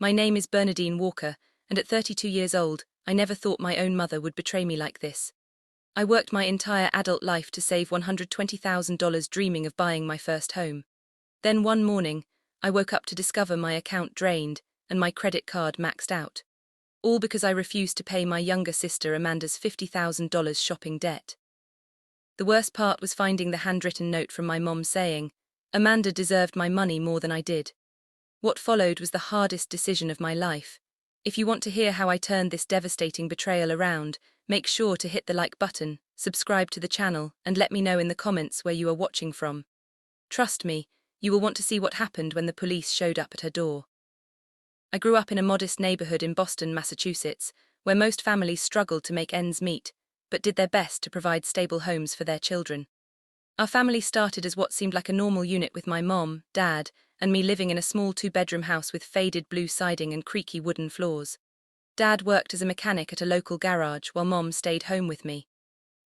My name is Bernadine Walker, and at 32 years old, I never thought my own mother would betray me like this. I worked my entire adult life to save $120,000 dreaming of buying my first home. Then one morning, I woke up to discover my account drained and my credit card maxed out. All because I refused to pay my younger sister Amanda's $50,000 shopping debt. The worst part was finding the handwritten note from my mom saying, "Amanda deserved my money more than I did." What followed was the hardest decision of my life. If you want to hear how I turned this devastating betrayal around, make sure to hit the like button, subscribe to the channel, and let me know in the comments where you are watching from. Trust me, you will want to see what happened when the police showed up at her door. I grew up in a modest neighborhood in Boston, Massachusetts, where most families struggled to make ends meet, but did their best to provide stable homes for their children. Our family started as what seemed like a normal unit with my mom, dad, and me living in a small two-bedroom house with faded blue siding and creaky wooden floors. Dad worked as a mechanic at a local garage while Mom stayed home with me.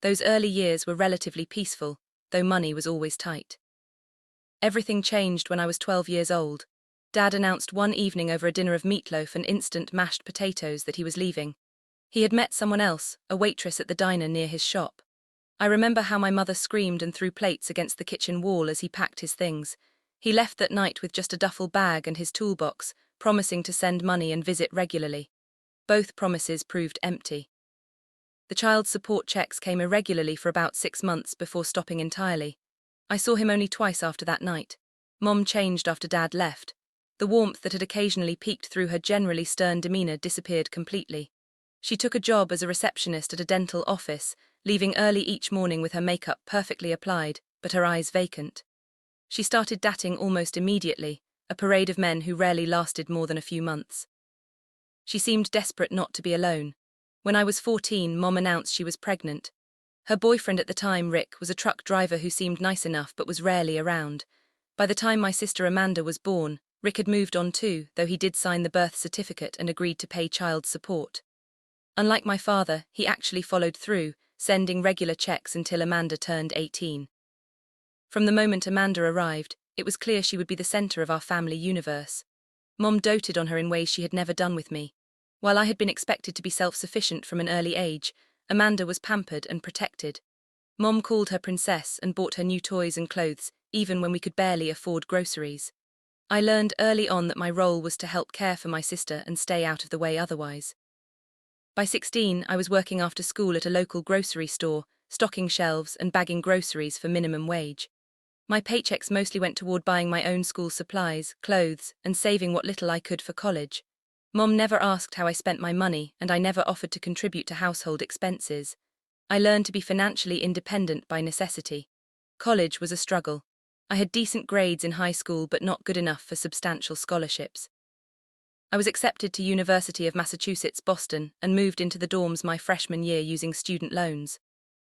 Those early years were relatively peaceful, though money was always tight. Everything changed when I was 12 years old. Dad announced one evening over a dinner of meatloaf and instant mashed potatoes that he was leaving. He had met someone else, a waitress at the diner near his shop. I remember how my mother screamed and threw plates against the kitchen wall as he packed his things. He left that night with just a duffel bag and his toolbox, promising to send money and visit regularly. Both promises proved empty. The child support checks came irregularly for about 6 months before stopping entirely. I saw him only twice after that night. Mom changed after Dad left. The warmth that had occasionally peeked through her generally stern demeanor disappeared completely. She took a job as a receptionist at a dental office, leaving early each morning with her makeup perfectly applied, but her eyes vacant. She started dating almost immediately, a parade of men who rarely lasted more than a few months. She seemed desperate not to be alone. When I was 14, Mom announced she was pregnant. Her boyfriend at the time, Rick, was a truck driver who seemed nice enough but was rarely around. By the time my sister Amanda was born, Rick had moved on too, though he did sign the birth certificate and agreed to pay child support. Unlike my father, he actually followed through, sending regular checks until Amanda turned 18. From the moment Amanda arrived, it was clear she would be the center of our family universe. Mom doted on her in ways she had never done with me. While I had been expected to be self-sufficient from an early age, Amanda was pampered and protected. Mom called her princess and bought her new toys and clothes, even when we could barely afford groceries. I learned early on that my role was to help care for my sister and stay out of the way otherwise. By 16, I was working after school at a local grocery store, stocking shelves and bagging groceries for minimum wage. My paychecks mostly went toward buying my own school supplies, clothes, and saving what little I could for college. Mom never asked how I spent my money, and I never offered to contribute to household expenses. I learned to be financially independent by necessity. College was a struggle. I had decent grades in high school but not good enough for substantial scholarships. I was accepted to University of Massachusetts, Boston, and moved into the dorms my freshman year using student loans.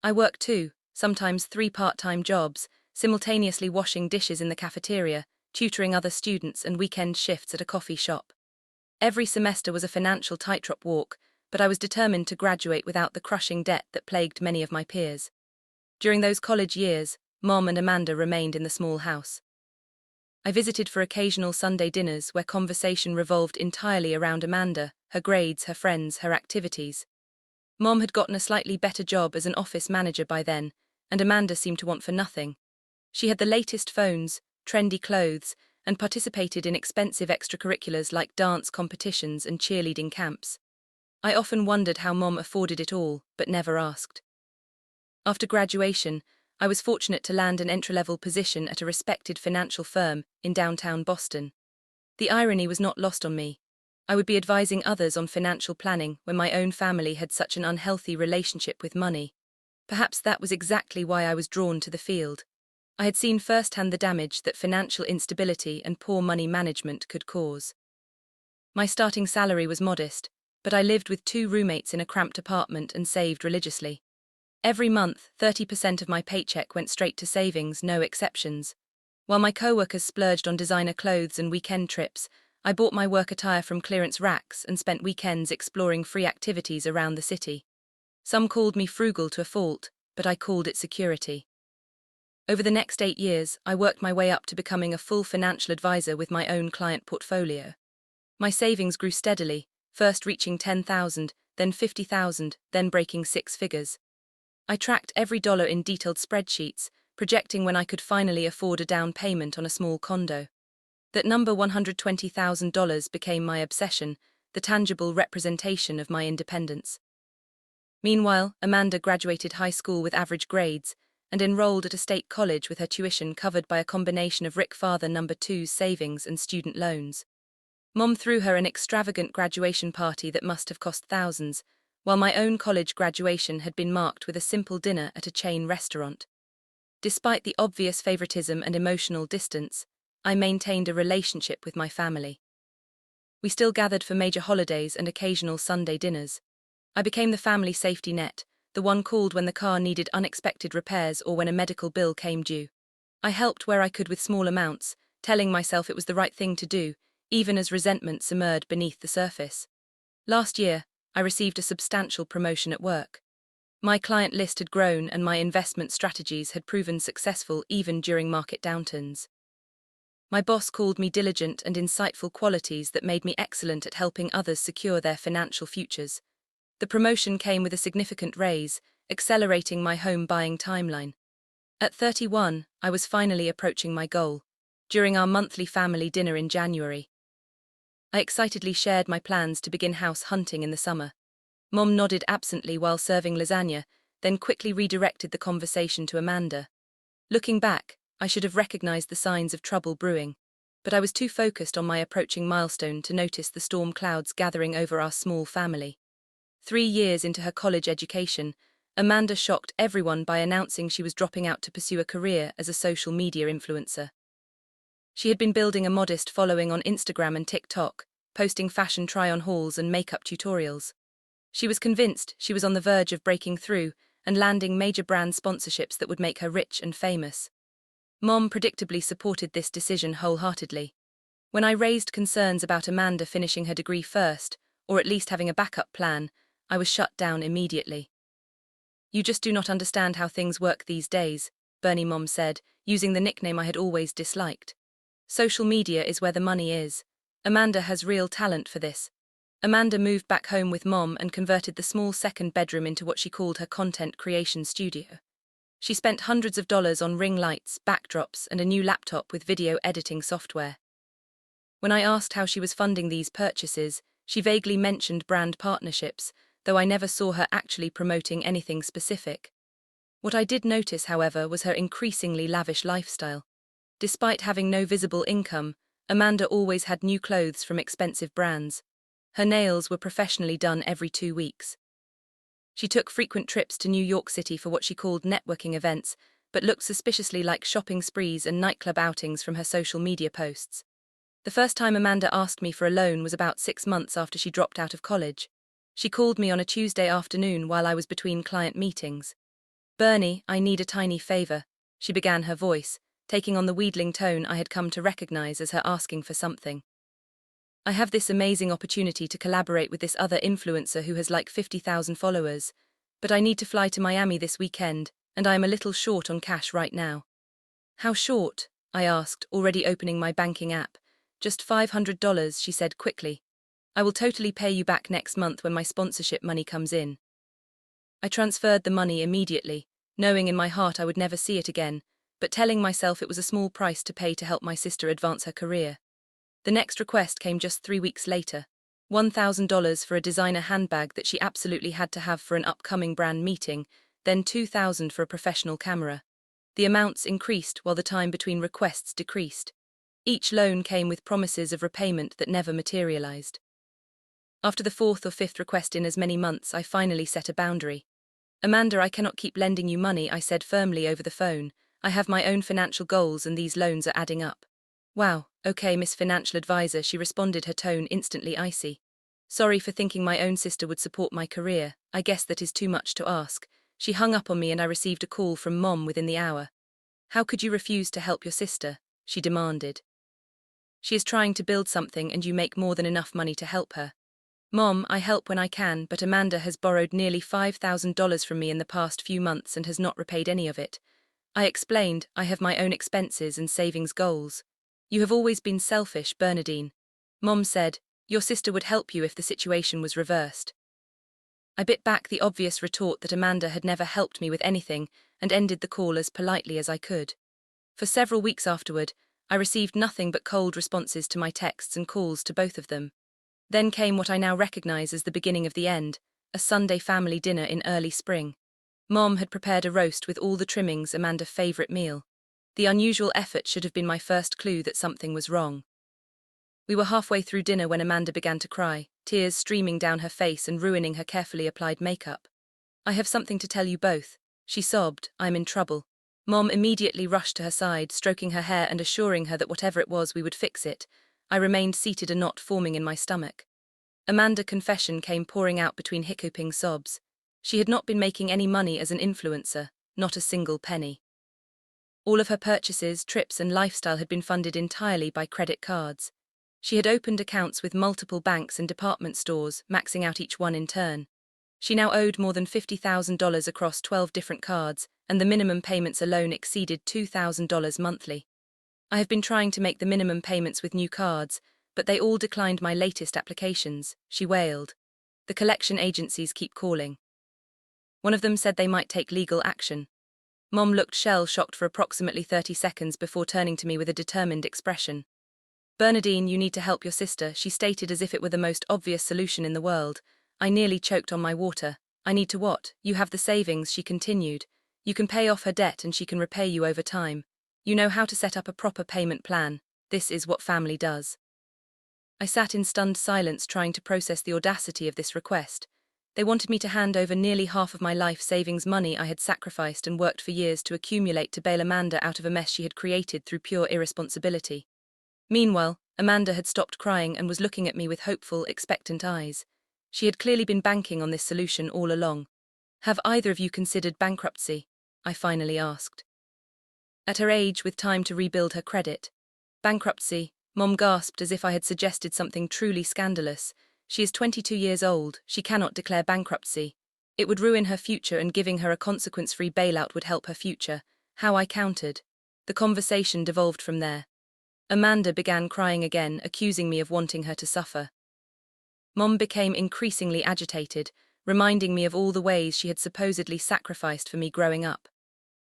I worked too, sometimes 3 part-time jobs, simultaneously washing dishes in the cafeteria, tutoring other students, and weekend shifts at a coffee shop. Every semester was a financial tightrope walk, but I was determined to graduate without the crushing debt that plagued many of my peers. During those college years, Mom and Amanda remained in the small house. I visited for occasional Sunday dinners where conversation revolved entirely around Amanda, her grades, her friends, her activities. Mom had gotten a slightly better job as an office manager by then, and Amanda seemed to want for nothing. She had the latest phones, trendy clothes, and participated in expensive extracurriculars like dance competitions and cheerleading camps. I often wondered how Mom afforded it all, but never asked. After graduation, I was fortunate to land an entry-level position at a respected financial firm in downtown Boston. The irony was not lost on me. I would be advising others on financial planning when my own family had such an unhealthy relationship with money. Perhaps that was exactly why I was drawn to the field. I had seen firsthand the damage that financial instability and poor money management could cause. My starting salary was modest, but I lived with 2 roommates in a cramped apartment and saved religiously. Every month, 30% of my paycheck went straight to savings, no exceptions. While my co-workers splurged on designer clothes and weekend trips, I bought my work attire from clearance racks and spent weekends exploring free activities around the city. Some called me frugal to a fault, but I called it security. Over the next 8 years, I worked my way up to becoming a full financial advisor with my own client portfolio. My savings grew steadily, first reaching 10,000, then 50,000, then breaking six figures. I tracked every dollar in detailed spreadsheets, projecting when I could finally afford a down payment on a small condo. That number $120,000 became my obsession, the tangible representation of my independence. Meanwhile, Amanda graduated high school with average grades and enrolled at a state college with her tuition covered by a combination of Rick Father No. 2's savings and student loans. Mom threw her an extravagant graduation party that must have cost thousands, while my own college graduation had been marked with a simple dinner at a chain restaurant. Despite the obvious favoritism and emotional distance, I maintained a relationship with my family. We still gathered for major holidays and occasional Sunday dinners. I became the family safety net, the one called when the car needed unexpected repairs or when a medical bill came due. I helped where I could with small amounts, telling myself it was the right thing to do, even as resentment simmered beneath the surface. Last year, I received a substantial promotion at work. My client list had grown and my investment strategies had proven successful even during market downturns. My boss called me diligent and insightful, qualities that made me excellent at helping others secure their financial futures. The promotion came with a significant raise, accelerating my home buying timeline. At 31, I was finally approaching my goal. During our monthly family dinner in January, I excitedly shared my plans to begin house hunting in the summer. Mom nodded absently while serving lasagna, then quickly redirected the conversation to Amanda. Looking back, I should have recognized the signs of trouble brewing, but I was too focused on my approaching milestone to notice the storm clouds gathering over our small family. 3 years into her college education, Amanda shocked everyone by announcing she was dropping out to pursue a career as a social media influencer. She had been building a modest following on Instagram and TikTok, posting fashion try-on hauls and makeup tutorials. She was convinced she was on the verge of breaking through and landing major brand sponsorships that would make her rich and famous. Mom predictably supported this decision wholeheartedly. When I raised concerns about Amanda finishing her degree first, or at least having a backup plan, I was shut down immediately. "You just do not understand how things work these days," Bernie Mom said, using the nickname I had always disliked. "Social media is where the money is. Amanda has real talent for this." Amanda moved back home with Mom and converted the small second bedroom into what she called her content creation studio. She spent hundreds of dollars on ring lights, backdrops, and a new laptop with video editing software. When I asked how she was funding these purchases, she vaguely mentioned brand partnerships, though I never saw her actually promoting anything specific. What I did notice, however, was her increasingly lavish lifestyle. Despite having no visible income, Amanda always had new clothes from expensive brands. Her nails were professionally done every 2 weeks. She took frequent trips to New York City for what she called networking events, but looked suspiciously like shopping sprees and nightclub outings from her social media posts. The first time Amanda asked me for a loan was about 6 months after she dropped out of college. She called me on a Tuesday afternoon while I was between client meetings. "Bernie, I need a tiny favor," she began, her voice taking on the wheedling tone I had come to recognize as her asking for something. "I have this amazing opportunity to collaborate with this other influencer who has like 50,000 followers, but I need to fly to Miami this weekend, and I am a little short on cash right now." "How short?" I asked, already opening my banking app. "Just $500, she said quickly. "I will totally pay you back next month when my sponsorship money comes in." I transferred the money immediately, knowing in my heart I would never see it again, but telling myself it was a small price to pay to help my sister advance her career. The next request came just 3 weeks later. $1,000 for a designer handbag that she absolutely had to have for an upcoming brand meeting, then $2,000 for a professional camera. The amounts increased while the time between requests decreased. Each loan came with promises of repayment that never materialized. After the 4th or 5th request in as many months, I finally set a boundary. "Amanda, I cannot keep lending you money," I said firmly over the phone. "I have my own financial goals and these loans are adding up." "Wow, okay, Miss Financial Advisor," she responded, her tone instantly icy. "Sorry for thinking my own sister would support my career. I guess that is too much to ask." She hung up on me and I received a call from Mom within the hour. "How could you refuse to help your sister?" she demanded. "She is trying to build something and you make more than enough money to help her." "Mom, I help when I can, but Amanda has borrowed nearly $5,000 from me in the past few months and has not repaid any of it." I explained, "I have my own expenses and savings goals." "You have always been selfish, Bernadine," Mom said, Your sister would help you if the situation was reversed. I bit back the obvious retort that Amanda had never helped me with anything and ended the call as politely as I could. For several weeks afterward, I received nothing but cold responses to my texts and calls to both of them. Then came what I now recognize as the beginning of the end, a Sunday family dinner in early spring. Mom had prepared a roast with all the trimmings, Amanda's favorite meal. The unusual effort should have been my first clue that something was wrong. We were halfway through dinner when Amanda began to cry, tears streaming down her face and ruining her carefully applied makeup. "I have something to tell you both," she sobbed. "I'm in trouble." Mom immediately rushed to her side, stroking her hair and assuring her that whatever it was we would fix it. I remained seated, a knot forming in my stomach. Amanda's confession came pouring out between hiccuping sobs. She had not been making any money as an influencer, not a single penny. All of her purchases, trips and lifestyle had been funded entirely by credit cards. She had opened accounts with multiple banks and department stores, maxing out each one in turn. She now owed more than $50,000 across 12 different cards, and the minimum payments alone exceeded $2,000 monthly. I have been trying to make the minimum payments with new cards, but they all declined my latest applications, she wailed. The collection agencies keep calling. One of them said they might take legal action. Mom looked shell-shocked for approximately 30 seconds before turning to me with a determined expression. "Bernadine, you need to help your sister," she stated as if it were the most obvious solution in the world. I nearly choked on my water. "I need to what? You have the savings," she continued. "You can pay off her debt and she can repay you over time. You know how to set up a proper payment plan. This is what family does." I sat in stunned silence trying to process the audacity of this request. They wanted me to hand over nearly half of my life savings, money I had sacrificed and worked for years to accumulate, to bail Amanda out of a mess she had created through pure irresponsibility. Meanwhile, Amanda had stopped crying and was looking at me with hopeful, expectant eyes. She had clearly been banking on this solution all along. "Have either of you considered bankruptcy?" I finally asked. At her age, with time to rebuild her credit. "Bankruptcy," Mom gasped as if I had suggested something truly scandalous. "She is 22 years old, she cannot declare bankruptcy. It would ruin her future, and giving her a consequence-free bailout would help her future." How I countered. The conversation devolved from there. Amanda began crying again, accusing me of wanting her to suffer. Mom became increasingly agitated, reminding me of all the ways she had supposedly sacrificed for me growing up.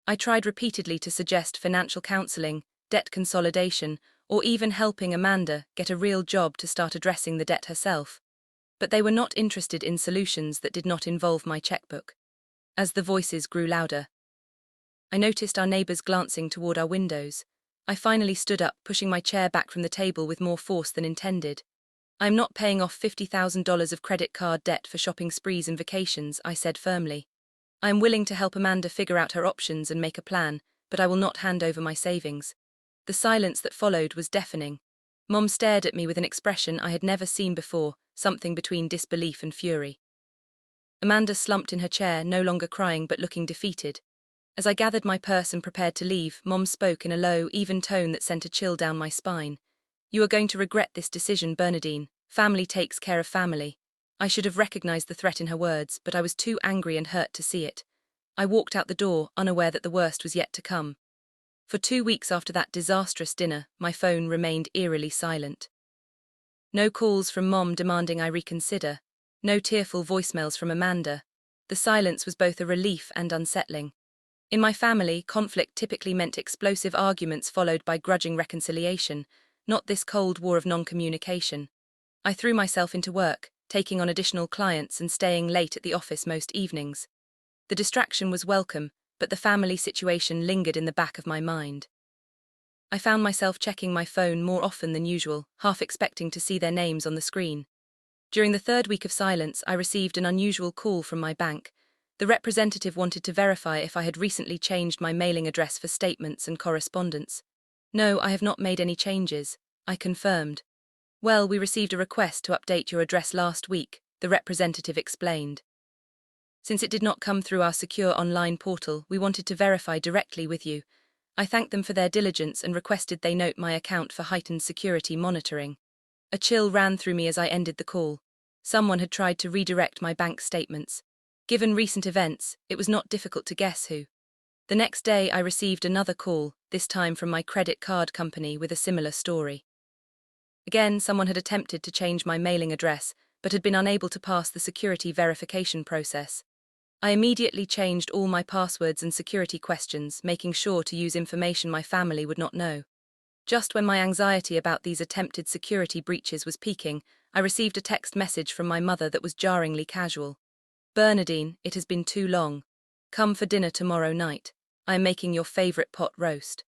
I tried repeatedly to suggest financial counseling, debt consolidation, or even helping Amanda get a real job to start addressing the debt herself. But they were not interested in solutions that did not involve my checkbook. As the voices grew louder, I noticed our neighbors glancing toward our windows. I finally stood up, pushing my chair back from the table with more force than intended. "I am not paying off $50,000 of credit card debt for shopping sprees and vacations," I said firmly. "I am willing to help Amanda figure out her options and make a plan, but I will not hand over my savings." The silence that followed was deafening. Mom stared at me with an expression I had never seen before, something between disbelief and fury. Amanda slumped in her chair, no longer crying but looking defeated. As I gathered my purse and prepared to leave, Mom spoke in a low, even tone that sent a chill down my spine. "You are going to regret this decision, Bernadine. Family takes care of family." I should have recognized the threat in her words, but I was too angry and hurt to see it. I walked out the door, unaware that the worst was yet to come. For 2 weeks after that disastrous dinner, my phone remained eerily silent. No calls from Mom demanding I reconsider. No tearful voicemails from Amanda. The silence was both a relief and unsettling. In my family, conflict typically meant explosive arguments followed by grudging reconciliation, not this cold war of non-communication. I threw myself into work, taking on additional clients and staying late at the office most evenings. The distraction was welcome, but the family situation lingered in the back of my mind. I found myself checking my phone more often than usual, half expecting to see their names on the screen. During the 3rd week of silence, I received an unusual call from my bank. The representative wanted to verify if I had recently changed my mailing address for statements and correspondence. "No, I have not made any changes," I confirmed. "Well, we received a request to update your address last week," the representative explained. "Since it did not come through our secure online portal, we wanted to verify directly with you." I thanked them for their diligence and requested they note my account for heightened security monitoring. A chill ran through me as I ended the call. Someone had tried to redirect my bank statements. Given recent events, it was not difficult to guess who. The next day I received another call, this time from my credit card company with a similar story. Again, someone had attempted to change my mailing address, but had been unable to pass the security verification process. I immediately changed all my passwords and security questions, making sure to use information my family would not know. Just when my anxiety about these attempted security breaches was peaking, I received a text message from my mother that was jarringly casual. "Bernadine, it has been too long. Come for dinner tomorrow night. I am making your favorite pot roast."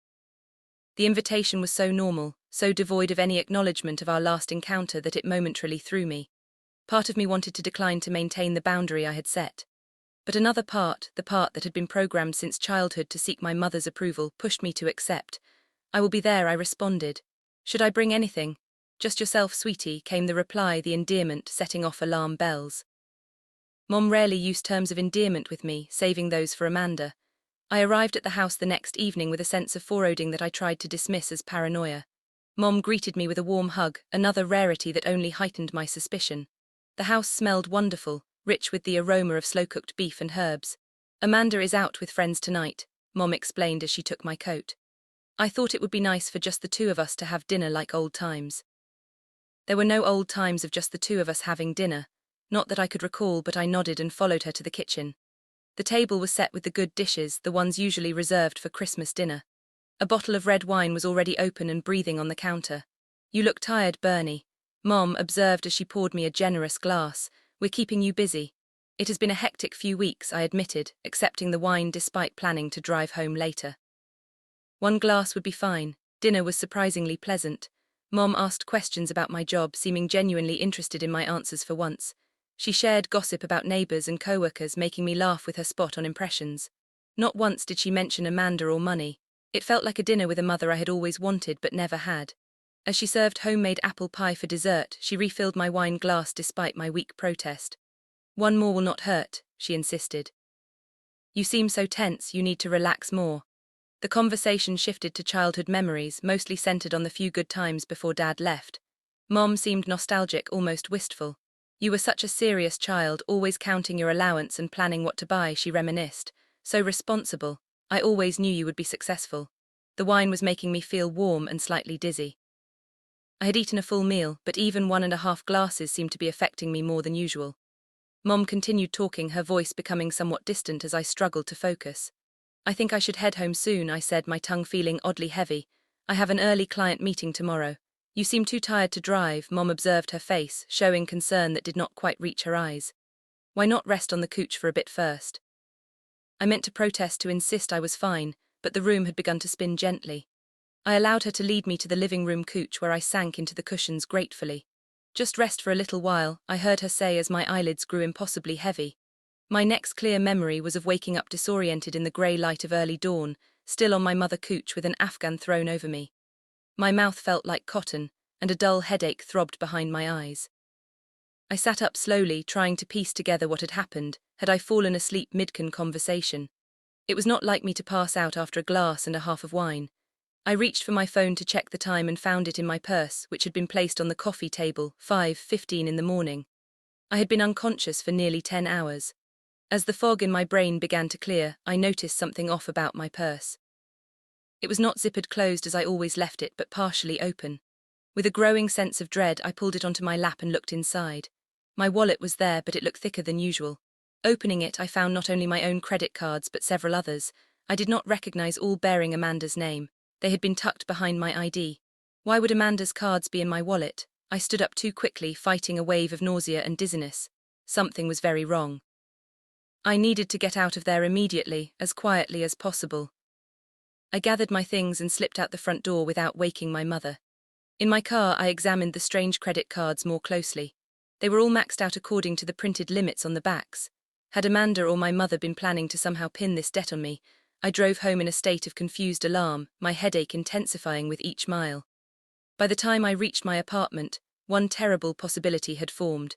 The invitation was so normal, so devoid of any acknowledgement of our last encounter that it momentarily threw me. Part of me wanted to decline to maintain the boundary I had set. But another part, the part that had been programmed since childhood to seek my mother's approval, pushed me to accept. "I will be there," I responded. "Should I bring anything?" "Just yourself, sweetie," came the reply, the endearment setting off alarm bells. Mom rarely used terms of endearment with me, saving those for Amanda. I arrived at the house the next evening with a sense of foreboding that I tried to dismiss as paranoia. Mom greeted me with a warm hug, another rarity that only heightened my suspicion. The house smelled wonderful, rich with the aroma of slow-cooked beef and herbs. "Amanda is out with friends tonight," Mom explained as she took my coat. "I thought it would be nice for just the two of us to have dinner like old times." There were no old times of just the two of us having dinner. Not that I could recall, but I nodded and followed her to the kitchen. The table was set with the good dishes, the ones usually reserved for Christmas dinner. A bottle of red wine was already open and breathing on the counter. "You look tired, Bernie," Mom observed as she poured me a generous glass. "We're keeping you busy." "It has been a hectic few weeks," I admitted, accepting the wine despite planning to drive home later. One glass would be fine. Dinner was surprisingly pleasant. Mom asked questions about my job, seeming genuinely interested in my answers for once. She shared gossip about neighbors and coworkers, making me laugh with her spot on impressions. Not once did she mention Amanda or money. It felt like a dinner with a mother I had always wanted but never had. As she served homemade apple pie for dessert, she refilled my wine glass despite my weak protest. "One more will not hurt," she insisted. "You seem so tense, you need to relax more." The conversation shifted to childhood memories, mostly centered on the few good times before Dad left. Mom seemed nostalgic, almost wistful. "You were such a serious child, always counting your allowance and planning what to buy," she reminisced. "So responsible. I always knew you would be successful." The wine was making me feel warm and slightly dizzy. I had eaten a full meal, but even 1.5 glasses seemed to be affecting me more than usual. Mom continued talking, her voice becoming somewhat distant as I struggled to focus. "I think I should head home soon," I said, my tongue feeling oddly heavy. "I have an early client meeting tomorrow." "You seem too tired to drive," Mom observed, her face showing concern that did not quite reach her eyes. "Why not rest on the couch for a bit first?" I meant to protest, to insist I was fine, but the room had begun to spin gently. I allowed her to lead me to the living room couch, where I sank into the cushions gratefully. "Just rest for a little while," I heard her say as my eyelids grew impossibly heavy. My next clear memory was of waking up disoriented in the grey light of early dawn, still on my mother couch with an Afghan thrown over me. My mouth felt like cotton, and a dull headache throbbed behind my eyes. I sat up slowly, trying to piece together what had happened. Had I fallen asleep mid-conversation? It was not like me to pass out after a glass and a half of wine. I reached for my phone to check the time and found it in my purse, which had been placed on the coffee table, 5:15 in the morning. I had been unconscious for nearly 10 hours. As the fog in my brain began to clear, I noticed something off about my purse. It was not zippered closed as I always left it, but partially open. With a growing sense of dread, I pulled it onto my lap and looked inside. My wallet was there, but it looked thicker than usual. Opening it, I found not only my own credit cards, but several others. I did not recognize, all bearing Amanda's name. They had been tucked behind my ID. Why would Amanda's cards be in my wallet? I stood up too quickly, fighting a wave of nausea and dizziness. Something was very wrong. I needed to get out of there immediately, as quietly as possible. I gathered my things and slipped out the front door without waking my mother. In my car, I examined the strange credit cards more closely. They were all maxed out according to the printed limits on the backs. Had Amanda or my mother been planning to somehow pin this debt on me? I drove home in a state of confused alarm, my headache intensifying with each mile. By the time I reached my apartment, one terrible possibility had formed.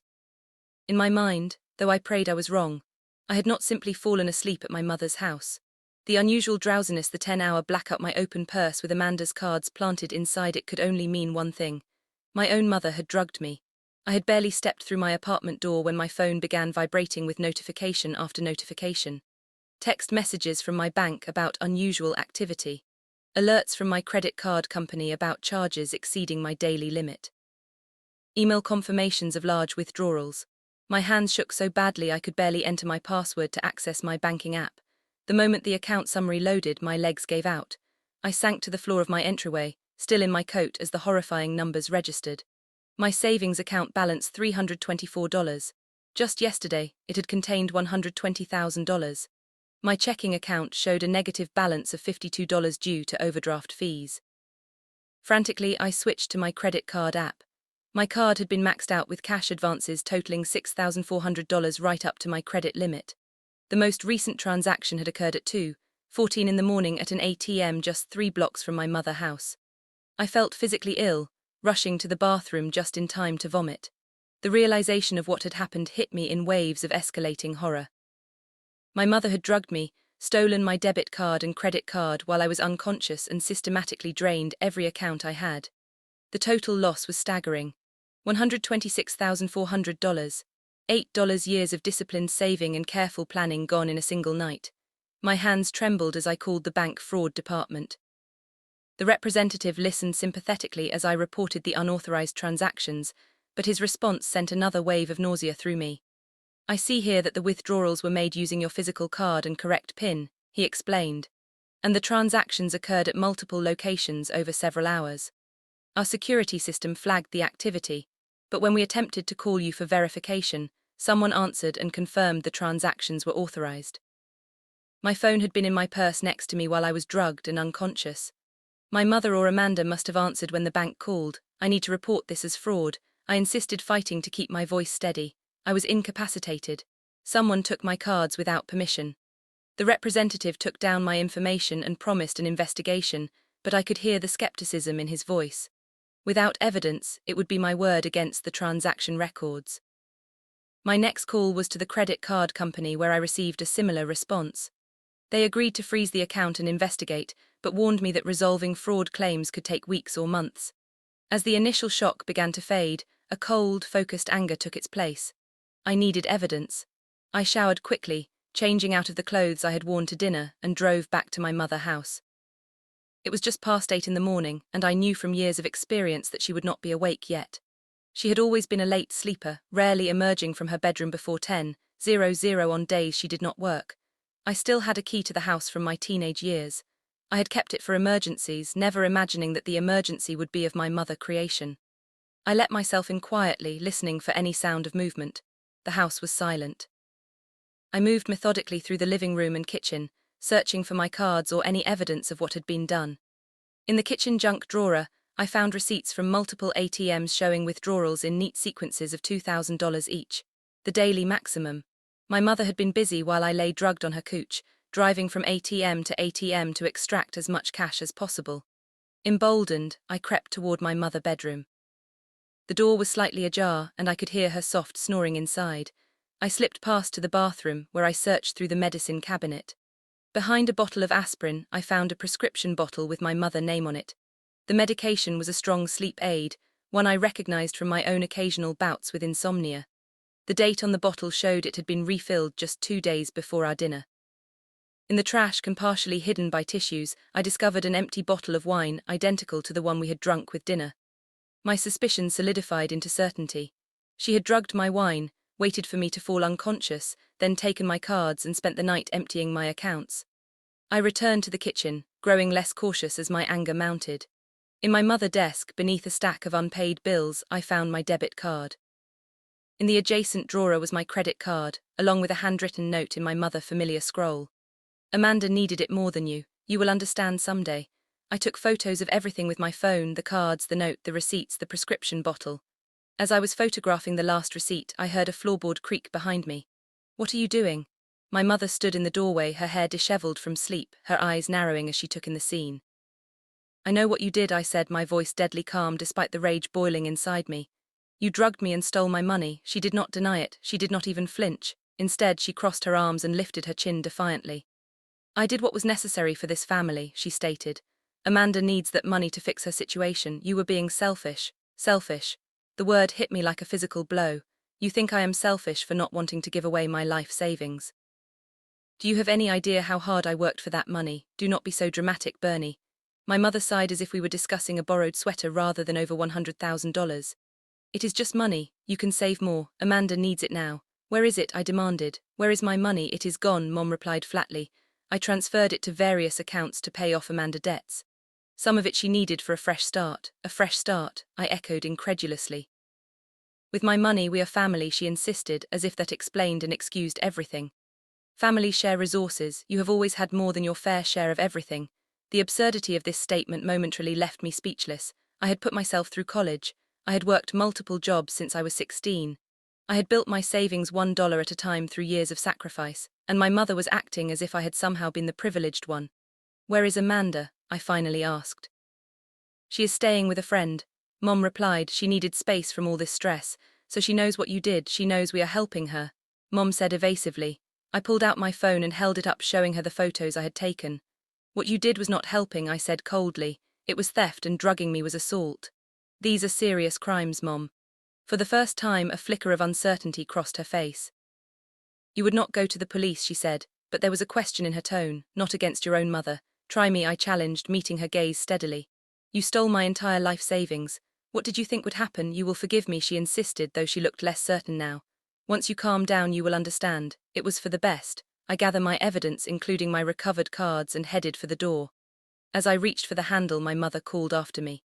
In my mind, though I prayed I was wrong, I had not simply fallen asleep at my mother's house. The unusual drowsiness, the 10-hour blackout, my open purse with Amanda's cards planted inside it could only mean one thing. My own mother had drugged me. I had barely stepped through my apartment door when my phone began vibrating with notification after notification. Text messages from my bank about unusual activity. Alerts from my credit card company about charges exceeding my daily limit. email confirmations of large withdrawals. My hands shook so badly I could barely enter my password to access my banking app. The moment the account summary loaded, my legs gave out. I sank to the floor of my entryway, still in my coat as the horrifying numbers registered. My savings account balanced $324. Just yesterday, it had contained $120,000. My checking account showed a negative balance of $52 due to overdraft fees. Frantically, I switched to my credit card app. My card had been maxed out with cash advances totaling $6,400 right up to my credit limit. The most recent transaction had occurred at 2:14 in the morning at an ATM just 3 blocks from my mother's house. I felt physically ill, rushing to the bathroom just in time to vomit. The realization of what had happened hit me in waves of escalating horror. My mother had drugged me, stolen my debit card and credit card while I was unconscious, and systematically drained every account I had. The total loss was staggering. $126,400. $8 years of disciplined saving and careful planning gone in a single night. My hands trembled as I called the bank fraud department. The representative listened sympathetically as I reported the unauthorized transactions, but his response sent another wave of nausea through me. "I see here that the withdrawals were made using your physical card and correct PIN," he explained, "and the transactions occurred at multiple locations over several hours. Our security system flagged the activity, but when we attempted to call you for verification, someone answered and confirmed the transactions were authorized. My phone had been in my purse next to me while I was drugged and unconscious. My mother or Amanda must have answered when the bank called. I need to report this as fraud." I insisted, fighting to keep my voice steady. I was incapacitated. Someone took my cards without permission. The representative took down my information and promised an investigation, but I could hear the skepticism in his voice. Without evidence, it would be my word against the transaction records. My next call was to the credit card company, where I received a similar response. They agreed to freeze the account and investigate, but warned me that resolving fraud claims could take weeks or months. As the initial shock began to fade, a cold, focused anger took its place. I needed evidence. I showered quickly, changing out of the clothes I had worn to dinner, and drove back to my mother's house. It was just past 8 in the morning, and I knew from years of experience that she would not be awake yet. She had always been a late sleeper, rarely emerging from her bedroom before 10:00 on days she did not work. I still had a key to the house from my teenage years. I had kept it for emergencies, never imagining that the emergency would be of my mother creation. I let myself in quietly, listening for any sound of movement. The house was silent. I moved methodically through the living room and kitchen, searching for my cards or any evidence of what had been done. In the kitchen junk drawer, I found receipts from multiple ATMs showing withdrawals in neat sequences of $2,000 each, the daily maximum. My mother had been busy while I lay drugged on her couch, driving from ATM to ATM to extract as much cash as possible. Emboldened, I crept toward my mother's bedroom. The door was slightly ajar, and I could hear her soft snoring inside. I slipped past to the bathroom, where I searched through the medicine cabinet. Behind a bottle of aspirin, I found a prescription bottle with my mother's name on it. The medication was a strong sleep aid, one I recognized from my own occasional bouts with insomnia. The date on the bottle showed it had been refilled just 2 days before our dinner. In the trash, partially hidden by tissues, I discovered an empty bottle of wine identical to the one we had drunk with dinner. My suspicion solidified into certainty. She had drugged my wine, waited for me to fall unconscious, then taken my cards and spent the night emptying my accounts. I returned to the kitchen, growing less cautious as my anger mounted. In my mother's desk, beneath a stack of unpaid bills, I found my debit card. In the adjacent drawer was my credit card, along with a handwritten note in my mother's familiar scroll. "Amanda needed it more than you. You will understand someday." I took photos of everything with my phone: the cards, the note, the receipts, the prescription bottle. As I was photographing the last receipt, I heard a floorboard creak behind me. "What are you doing?" My mother stood in the doorway, her hair disheveled from sleep, her eyes narrowing as she took in the scene. "I know what you did," I said, my voice deadly calm despite the rage boiling inside me. "You drugged me and stole my money." She did not deny it, she did not even flinch. Instead, she crossed her arms and lifted her chin defiantly. "I did what was necessary for this family," she stated. "Amanda needs that money to fix her situation. You were being selfish." Selfish. The word hit me like a physical blow. "You think I am selfish for not wanting to give away my life savings? Do you have any idea how hard I worked for that money? Do not be so dramatic, Bernie." My mother sighed as if we were discussing a borrowed sweater rather than over $100,000. It is just money. You can save more. Amanda needs it now. Where is it? I demanded. Where is my money? It is gone, Mom replied flatly. I transferred it to various accounts to pay off Amanda debts. Some of it she needed for a fresh start. A fresh start, I echoed incredulously. With my money we are family, she insisted, as if that explained and excused everything. Families share resources. You have always had more than your fair share of everything. The absurdity of this statement momentarily left me speechless. I had put myself through college. I had worked multiple jobs since I was 16. I had built my savings $1 at a time through years of sacrifice, and my mother was acting as if I had somehow been the privileged one. Where is Amanda? I finally asked. She is staying with a friend. Mom replied. She needed space from all this stress, so she knows what you did. She knows we are helping her, Mom said evasively. I pulled out my phone and held it up, showing her the photos I had taken. What you did was not helping, I said coldly. It was theft, and drugging me was assault. These are serious crimes, Mom. For the first time, a flicker of uncertainty crossed her face. You would not go to the police, she said, but there was a question in her tone. Not against your own mother. Try me, I challenged, meeting her gaze steadily. You stole my entire life savings. What did you think would happen? You will forgive me, she insisted, though she looked less certain now. Once you calm down, you will understand. It was for the best. I gather my evidence, including my recovered cards, and headed for the door. As I reached for the handle, my mother called after me.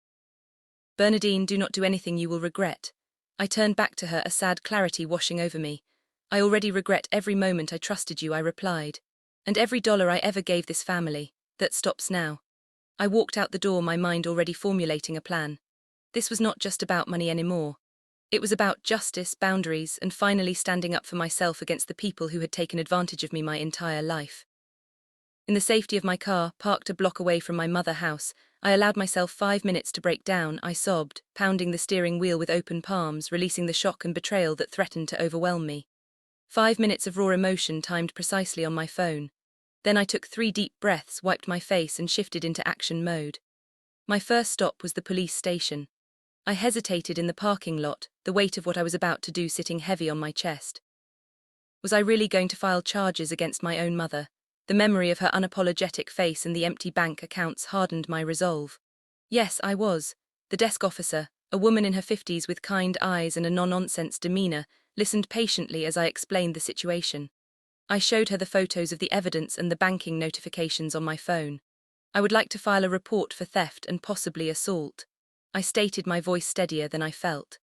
Bernadine, do not do anything you will regret. I turned back to her, a sad clarity washing over me. I already regret every moment I trusted you, I replied. And every dollar I ever gave this family. That stops now. I walked out the door, my mind already formulating a plan. This was not just about money anymore. It was about justice, boundaries, and finally standing up for myself against the people who had taken advantage of me my entire life. In the safety of my car, parked a block away from my mother's house, I allowed myself 5 minutes to break down. I sobbed, pounding the steering wheel with open palms, releasing the shock and betrayal that threatened to overwhelm me. 5 minutes of raw emotion timed precisely on my phone. Then I took 3 deep breaths, wiped my face, and shifted into action mode. My first stop was the police station. I hesitated in the parking lot, the weight of what I was about to do sitting heavy on my chest. Was I really going to file charges against my own mother? The memory of her unapologetic face and the empty bank accounts hardened my resolve. Yes, I was. The desk officer, a woman in her 50s with kind eyes and a no-nonsense demeanor, listened patiently as I explained the situation. I showed her the photos of the evidence and the banking notifications on my phone. I would like to file a report for theft and possibly assault. I stated, my voice steadier than I felt.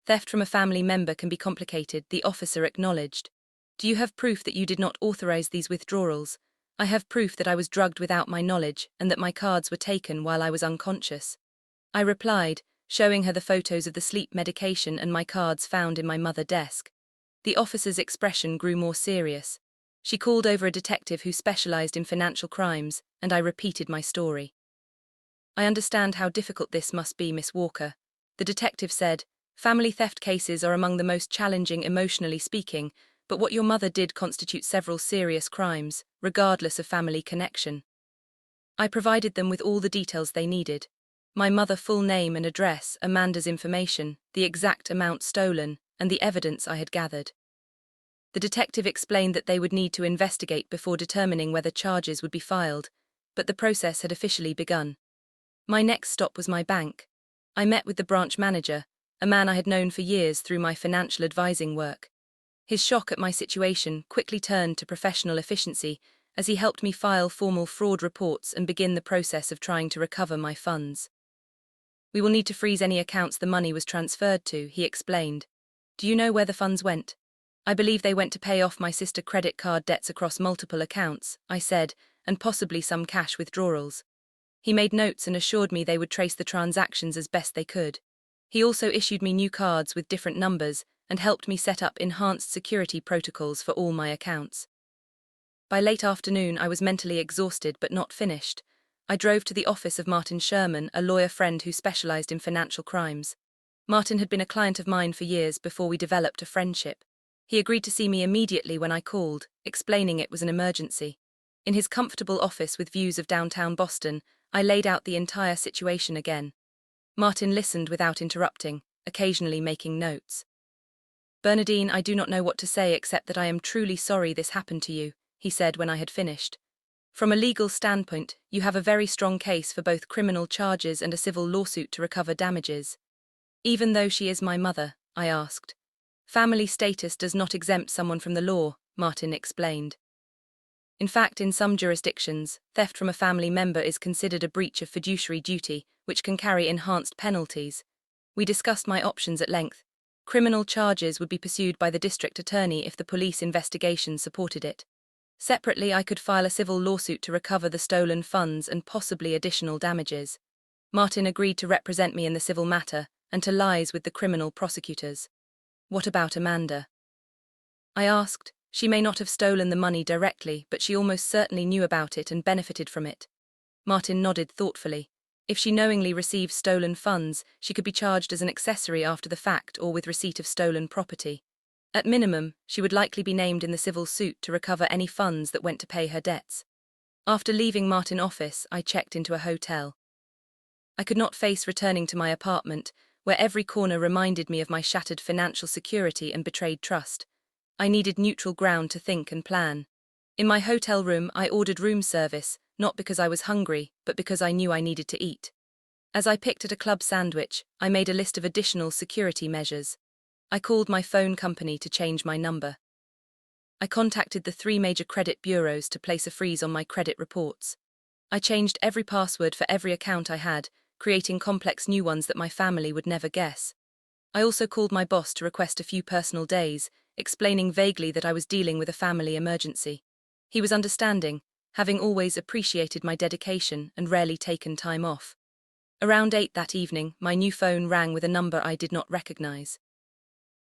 Theft from a family member can be complicated, the officer acknowledged. Do you have proof that you did not authorize these withdrawals? I have proof that I was drugged without my knowledge and that my cards were taken while I was unconscious. I replied, showing her the photos of the sleep medication and my cards found in my mother's desk. The officer's expression grew more serious. She called over a detective who specialized in financial crimes, and I repeated my story. I understand how difficult this must be, Miss Walker. The detective said, family theft cases are among the most challenging emotionally speaking, but what your mother did constitutes several serious crimes, regardless of family connection. I provided them with all the details they needed. My mother's full name and address, Amanda's information, the exact amount stolen, and the evidence I had gathered. The detective explained that they would need to investigate before determining whether charges would be filed, but the process had officially begun. My next stop was my bank. I met with the branch manager, a man I had known for years through my financial advising work. His shock at my situation quickly turned to professional efficiency as he helped me file formal fraud reports and begin the process of trying to recover my funds. We will need to freeze any accounts the money was transferred to, he explained. Do you know where the funds went? I believe they went to pay off my sister's credit card debts across multiple accounts, I said, and possibly some cash withdrawals. He made notes and assured me they would trace the transactions as best they could. He also issued me new cards with different numbers and helped me set up enhanced security protocols for all my accounts. By late afternoon, I was mentally exhausted but not finished. I drove to the office of Martin Sherman, a lawyer friend who specialized in financial crimes. Martin had been a client of mine for years before we developed a friendship. He agreed to see me immediately when I called, explaining it was an emergency. In his comfortable office with views of downtown Boston, I laid out the entire situation again. Martin listened without interrupting, occasionally making notes. Bernadine, I do not know what to say except that I am truly sorry this happened to you, he said when I had finished. From a legal standpoint, you have a very strong case for both criminal charges and a civil lawsuit to recover damages. Even though she is my mother, I asked. Family status does not exempt someone from the law, Martin explained. In fact, in some jurisdictions, theft from a family member is considered a breach of fiduciary duty, which can carry enhanced penalties. We discussed my options at length. Criminal charges would be pursued by the district attorney if the police investigation supported it. Separately, I could file a civil lawsuit to recover the stolen funds and possibly additional damages. Martin agreed to represent me in the civil matter and to liaise with the criminal prosecutors. What about Amanda? I asked. She may not have stolen the money directly, but she almost certainly knew about it and benefited from it. Martin nodded thoughtfully. If she knowingly received stolen funds, she could be charged as an accessory after the fact or with receipt of stolen property. At minimum, she would likely be named in the civil suit to recover any funds that went to pay her debts. After leaving Martin's office, I checked into a hotel. I could not face returning to my apartment, where every corner reminded me of my shattered financial security and betrayed trust. I needed neutral ground to think and plan. In my hotel room, I ordered room service, not because I was hungry, but because I knew I needed to eat. As I picked at a club sandwich, I made a list of additional security measures. I called my phone company to change my number. I contacted the 3 major credit bureaus to place a freeze on my credit reports. I changed every password for every account I had, creating complex new ones that my family would never guess. I also called my boss to request a few personal days, explaining vaguely that I was dealing with a family emergency. He was understanding, having always appreciated my dedication and rarely taken time off. Around 8 that evening, my new phone rang with a number I did not recognize.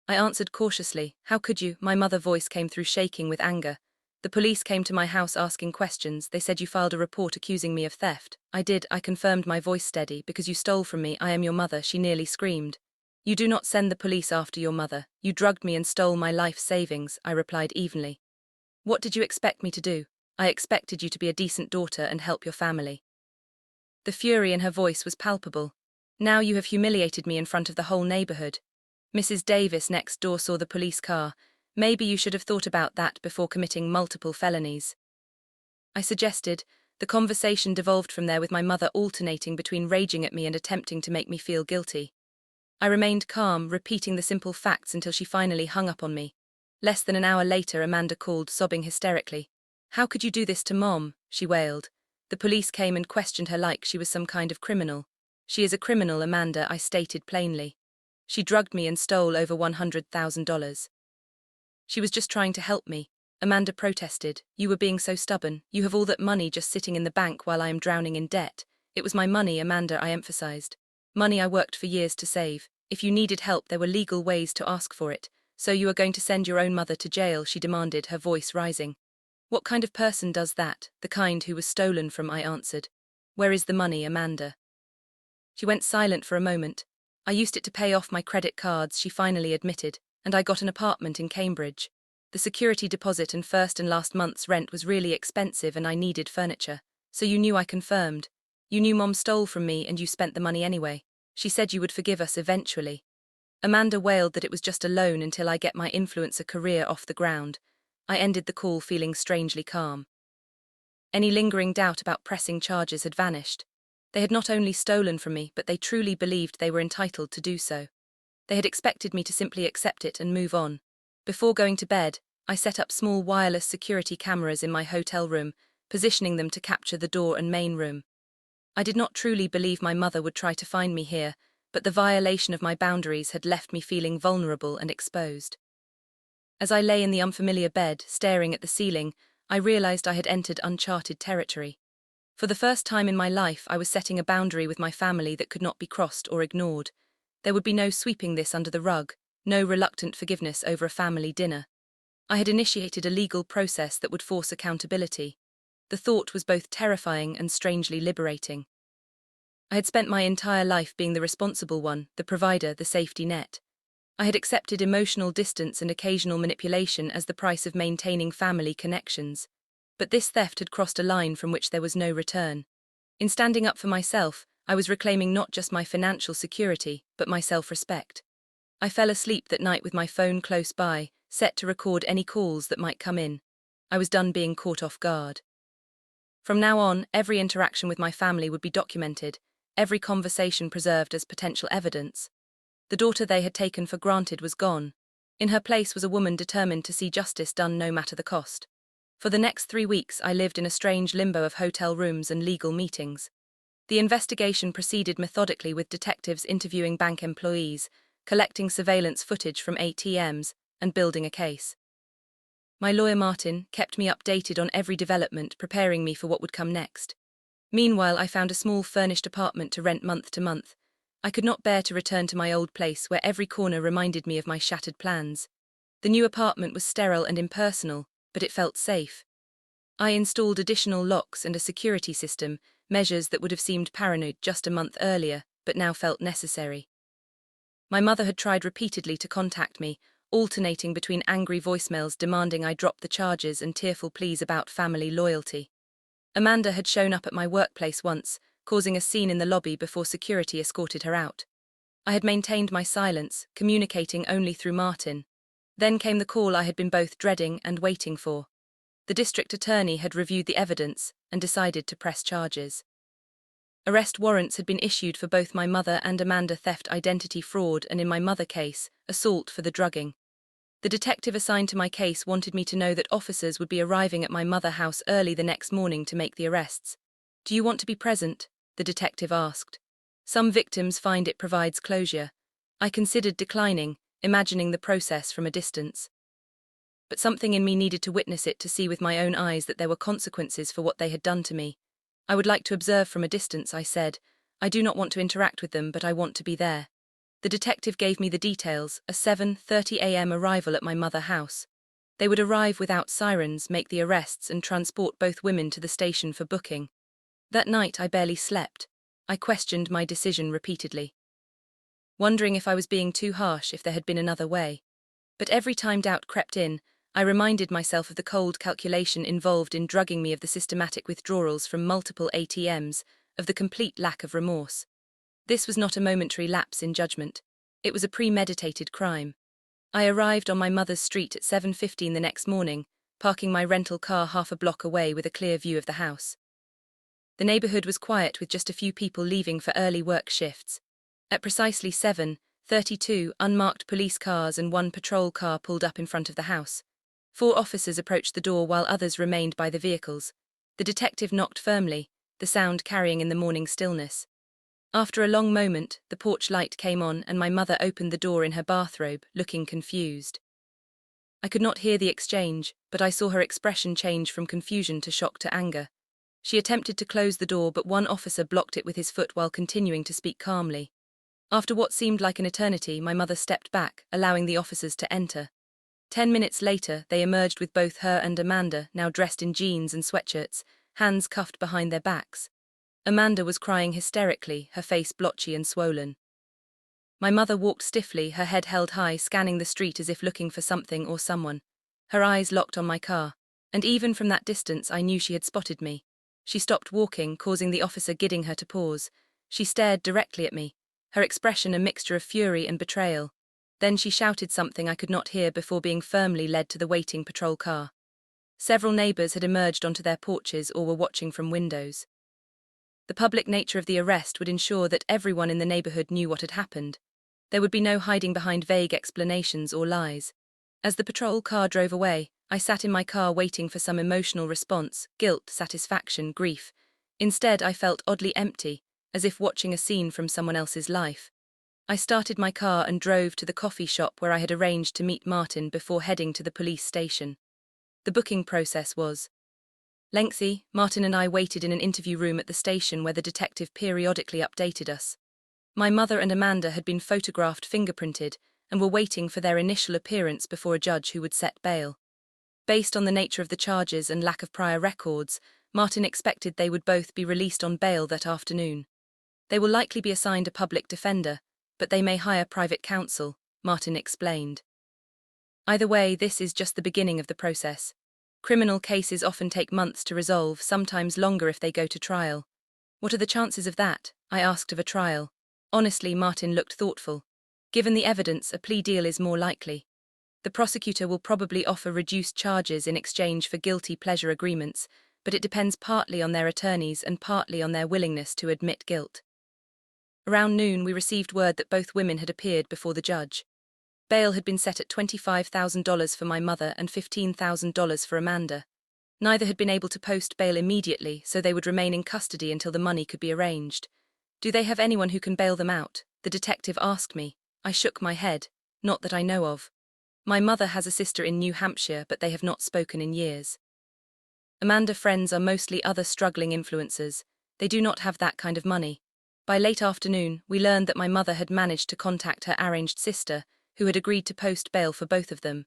I answered cautiously. How could you? My mother's voice came through shaking with anger. The police came to my house asking questions. They said you filed a report accusing me of theft. I did, I confirmed, my voice steady. Because you stole from me, I am your mother, she nearly screamed. You do not send the police after your mother. You drugged me and stole my life savings, I replied evenly. What did you expect me to do? I expected you to be a decent daughter and help your family. The fury in her voice was palpable. Now you have humiliated me in front of the whole neighborhood. Mrs. Davis next door saw the police car. Maybe you should have thought about that before committing multiple felonies. I suggested. The conversation devolved from there with my mother alternating between raging at me and attempting to make me feel guilty. I remained calm, repeating the simple facts until she finally hung up on me. Less than an hour later, Amanda called, sobbing hysterically. How could you do this to Mom? She wailed. The police came and questioned her like she was some kind of criminal. She is a criminal, Amanda, I stated plainly. She drugged me and stole over $100,000. She was just trying to help me. Amanda protested. You were being so stubborn. You have all that money just sitting in the bank while I am drowning in debt. It was my money, Amanda, I emphasized. Money I worked for years to save. If you needed help, there were legal ways to ask for it. So you are going to send your own mother to jail, she demanded, her voice rising. What kind of person does that? The kind who was stolen from, I answered. Where is the money, Amanda? She went silent for a moment. I used it to pay off my credit cards, she finally admitted, and I got an apartment in Cambridge. The security deposit and first and last month's rent was really expensive and I needed furniture. So you knew, I confirmed. You knew Mom stole from me and you spent the money anyway. She said you would forgive us eventually. Amanda wailed that it was just a loan until I get my influencer career off the ground. I ended the call feeling strangely calm. Any lingering doubt about pressing charges had vanished. They had not only stolen from me, but they truly believed they were entitled to do so. They had expected me to simply accept it and move on. Before going to bed, I set up small wireless security cameras in my hotel room, positioning them to capture the door and main room. I did not truly believe my mother would try to find me here, but the violation of my boundaries had left me feeling vulnerable and exposed. As I lay in the unfamiliar bed, staring at the ceiling, I realized I had entered uncharted territory. For the first time in my life, I was setting a boundary with my family that could not be crossed or ignored. There would be no sweeping this under the rug, no reluctant forgiveness over a family dinner. I had initiated a legal process that would force accountability. The thought was both terrifying and strangely liberating. I had spent my entire life being the responsible one, the provider, the safety net. I had accepted emotional distance and occasional manipulation as the price of maintaining family connections. But this theft had crossed a line from which there was no return. In standing up for myself, I was reclaiming not just my financial security, but my self-respect. I fell asleep that night with my phone close by, set to record any calls that might come in. I was done being caught off guard. From now on, every interaction with my family would be documented, every conversation preserved as potential evidence. The daughter they had taken for granted was gone. In her place was a woman determined to see justice done no matter the cost. For the next 3 weeks, I lived in a strange limbo of hotel rooms and legal meetings. The investigation proceeded methodically, with detectives interviewing bank employees, collecting surveillance footage from ATMs, and building a case. My lawyer Martin kept me updated on every development, preparing me for what would come next. Meanwhile, I found a small furnished apartment to rent month to month. I could not bear to return to my old place, where every corner reminded me of my shattered plans. The new apartment was sterile and impersonal, but it felt safe. I installed additional locks and a security system, measures that would have seemed paranoid just a month earlier, but now felt necessary. My mother had tried repeatedly to contact me, alternating between angry voicemails demanding I drop the charges and tearful pleas about family loyalty. Amanda had shown up at my workplace once, causing a scene in the lobby before security escorted her out. I had maintained my silence, communicating only through Martin. Then came the call I had been both dreading and waiting for. The district attorney had reviewed the evidence and decided to press charges. Arrest warrants had been issued for both my mother and Amanda: theft, identity fraud, and in my mother case, assault for the drugging. The detective assigned to my case wanted me to know that officers would be arriving at my mother house early the next morning to make the arrests. "Do you want to be present?" the detective asked. "Some victims find it provides closure." I considered declining, imagining the process from a distance. But something in me needed to witness it, to see with my own eyes that there were consequences for what they had done to me. "I would like to observe from a distance," I said. "I do not want to interact with them, but I want to be there." The detective gave me the details: a 7:30 a.m. arrival at my mother house. They would arrive without sirens, make the arrests, and transport both women to the station for booking. That night I barely slept. I questioned my decision repeatedly, wondering if I was being too harsh, if there had been another way. But every time doubt crept in, I reminded myself of the cold calculation involved in drugging me, of the systematic withdrawals from multiple ATMs, of the complete lack of remorse. This was not a momentary lapse in judgment. It was a premeditated crime. I arrived on my mother's street at 7:15 the next morning, parking my rental car half a block away with a clear view of the house. The neighborhood was quiet, with just a few people leaving for early work shifts. At precisely 7:32, unmarked police cars and one patrol car pulled up in front of the house. 4 officers approached the door while others remained by the vehicles. The detective knocked firmly, the sound carrying in the morning stillness. After a long moment, the porch light came on and my mother opened the door in her bathrobe, looking confused. I could not hear the exchange, but I saw her expression change from confusion to shock to anger. She attempted to close the door, but one officer blocked it with his foot while continuing to speak calmly. After what seemed like an eternity, my mother stepped back, allowing the officers to enter. 10 minutes later, they emerged with both her and Amanda, now dressed in jeans and sweatshirts, hands cuffed behind their backs. Amanda was crying hysterically, her face blotchy and swollen. My mother walked stiffly, her head held high, scanning the street as if looking for something or someone. Her eyes locked on my car, and even from that distance I knew she had spotted me. She stopped walking, causing the officer guiding her to pause. She stared directly at me, her expression a mixture of fury and betrayal. Then she shouted something I could not hear before being firmly led to the waiting patrol car. Several neighbors had emerged onto their porches or were watching from windows. The public nature of the arrest would ensure that everyone in the neighborhood knew what had happened. There would be no hiding behind vague explanations or lies. As the patrol car drove away, I sat in my car waiting for some emotional response: guilt, satisfaction, grief. Instead, I felt oddly empty, as if watching a scene from someone else's life. I started my car and drove to the coffee shop where I had arranged to meet Martin before heading to the police station. The booking process was lengthy. Martin and I waited in an interview room at the station where the detective periodically updated us. My mother and Amanda had been photographed, fingerprinted, and were waiting for their initial appearance before a judge who would set bail. Based on the nature of the charges and lack of prior records, Martin expected they would both be released on bail that afternoon. They will likely be assigned a public defender, but they may hire private counsel, Martin explained. Either way, this is just the beginning of the process. Criminal cases often take months to resolve, sometimes longer if they go to trial. "What are the chances of that?" I asked of a trial. Honestly, Martin looked thoughtful. "Given the evidence, a plea deal is more likely. The prosecutor will probably offer reduced charges in exchange for guilty pleasure agreements, but it depends partly on their attorneys and partly on their willingness to admit guilt." Around noon, we received word that both women had appeared before the judge. Bail had been set at $25,000 for my mother and $15,000 for Amanda. Neither had been able to post bail immediately, so they would remain in custody until the money could be arranged. "Do they have anyone who can bail them out?" the detective asked me. I shook my head. "Not that I know of. My mother has a sister in New Hampshire, but they have not spoken in years." Amanda's friends are mostly other struggling influencers. They do not have that kind of money. By late afternoon, we learned that my mother had managed to contact her arranged sister, who had agreed to post bail for both of them.